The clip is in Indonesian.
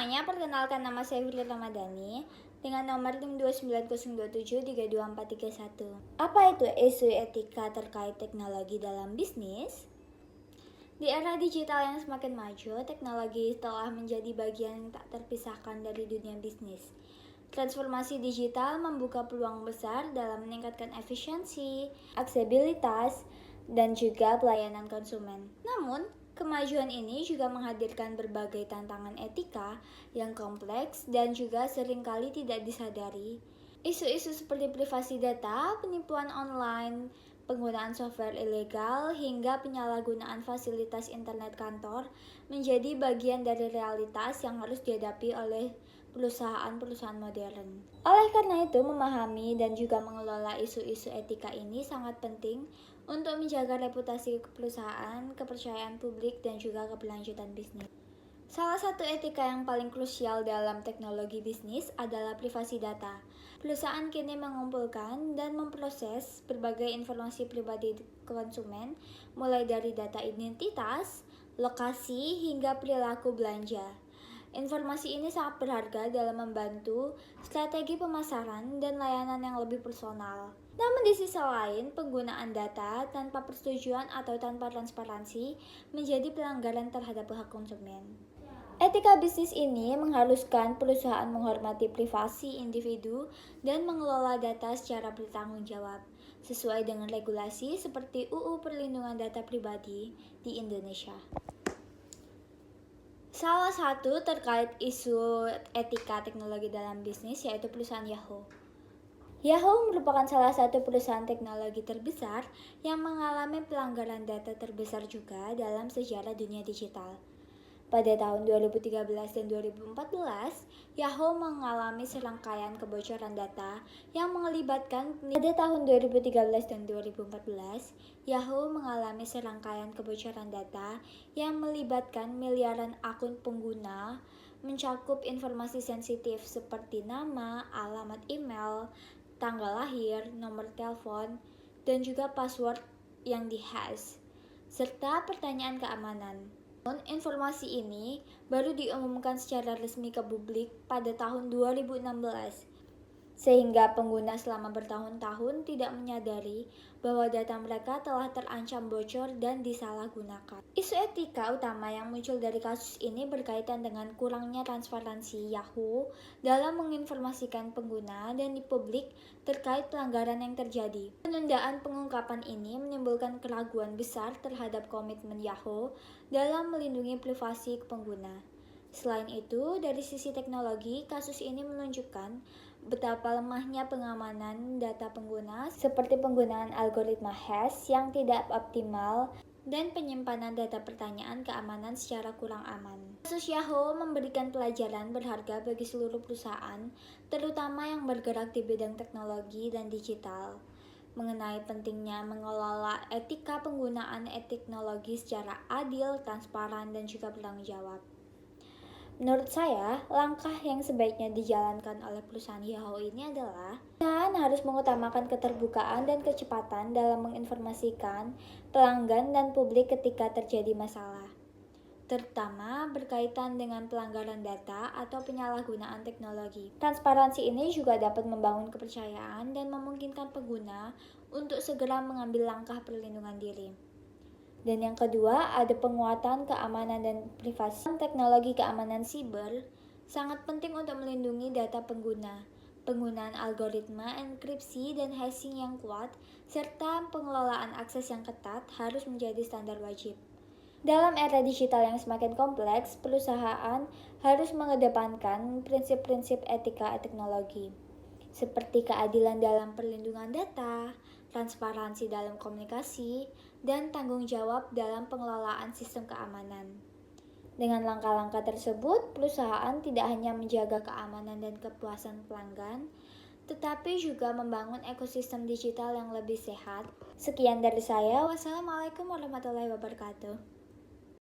semuanya, perkenalkan nama saya Fitri Ramadhani dengan nomor 62902732431. Apa itu isu etika terkait teknologi dalam bisnis? Di era digital yang semakin maju, teknologi telah menjadi bagian yang tak terpisahkan dari dunia bisnis. Transformasi digital membuka peluang besar dalam meningkatkan efisiensi, aksesibilitas, dan juga pelayanan konsumen. Namun, kemajuan ini juga menghadirkan berbagai tantangan etika yang kompleks dan juga seringkali tidak disadari. Isu-isu seperti privasi data, penipuan online, penggunaan software ilegal, hingga penyalahgunaan fasilitas internet kantor menjadi bagian dari realitas yang harus dihadapi oleh perusahaan-perusahaan modern. Oleh karena itu, memahami dan juga mengelola isu-isu etika ini sangat penting untuk menjaga reputasi perusahaan, kepercayaan publik, dan juga keberlanjutan bisnis. Salah satu etika yang paling krusial dalam teknologi bisnis adalah privasi data. Perusahaan kini mengumpulkan dan memproses berbagai informasi pribadi konsumen, mulai dari data identitas, lokasi, hingga perilaku belanja. Informasi ini sangat berharga dalam membantu strategi pemasaran dan layanan yang lebih personal. Namun di sisi lain, penggunaan data tanpa persetujuan atau tanpa transparansi menjadi pelanggaran terhadap hak konsumen. Etika bisnis ini mengharuskan perusahaan menghormati privasi individu dan mengelola data secara bertanggung jawab, sesuai dengan regulasi seperti UU Perlindungan Data Pribadi di Indonesia. Salah satu terkait isu etika teknologi dalam bisnis yaitu perusahaan Yahoo. Yahoo merupakan salah satu perusahaan teknologi terbesar yang mengalami pelanggaran data terbesar juga dalam sejarah dunia digital. Pada tahun 2013 dan 2014, Yahoo mengalami serangkaian kebocoran data yang melibatkan pada tahun 2013 dan 2014, Yahoo mengalami serangkaian kebocoran data yang melibatkan miliaran akun pengguna, mencakup informasi sensitif seperti nama, alamat email, tanggal lahir, nomor telepon, dan juga password yang dihash, serta pertanyaan keamanan. Informasi ini baru diumumkan secara resmi ke publik pada tahun 2016, sehingga pengguna selama bertahun-tahun tidak menyadari bahwa data mereka telah terancam bocor dan disalahgunakan. Isu etika utama yang muncul dari kasus ini berkaitan dengan kurangnya transparansi Yahoo dalam menginformasikan pengguna dan di publik terkait pelanggaran yang terjadi. Penundaan pengungkapan ini menimbulkan keraguan besar terhadap komitmen Yahoo dalam melindungi privasi pengguna. Selain itu, dari sisi teknologi, kasus ini menunjukkan betapa lemahnya pengamanan data pengguna seperti penggunaan algoritma hash yang tidak optimal dan penyimpanan data pertanyaan keamanan secara kurang aman. Kasus Yahoo memberikan pelajaran berharga bagi seluruh perusahaan, terutama yang bergerak di bidang teknologi dan digital, mengenai pentingnya mengelola etika penggunaan teknologi secara adil, transparan, dan juga bertanggung jawab. Menurut saya, langkah yang sebaiknya dijalankan oleh perusahaan Yahoo ini adalah perusahaan harus mengutamakan keterbukaan dan kecepatan dalam menginformasikan pelanggan dan publik ketika terjadi masalah, terutama berkaitan dengan pelanggaran data atau penyalahgunaan teknologi. Transparansi ini juga dapat membangun kepercayaan dan memungkinkan pengguna untuk segera mengambil langkah perlindungan diri. Dan yang kedua, ada penguatan keamanan dan privasi. Teknologi keamanan siber sangat penting untuk melindungi data pengguna. Penggunaan algoritma enkripsi dan hashing yang kuat, serta pengelolaan akses yang ketat harus menjadi standar wajib. Dalam era digital yang semakin kompleks, perusahaan harus mengedepankan prinsip-prinsip etika teknologi, seperti keadilan dalam perlindungan data, transparansi dalam komunikasi, dan tanggung jawab dalam pengelolaan sistem keamanan. Dengan langkah-langkah tersebut, perusahaan tidak hanya menjaga keamanan dan kepuasan pelanggan, tetapi juga membangun ekosistem digital yang lebih sehat. Sekian dari saya. Wassalamualaikum warahmatullahi wabarakatuh.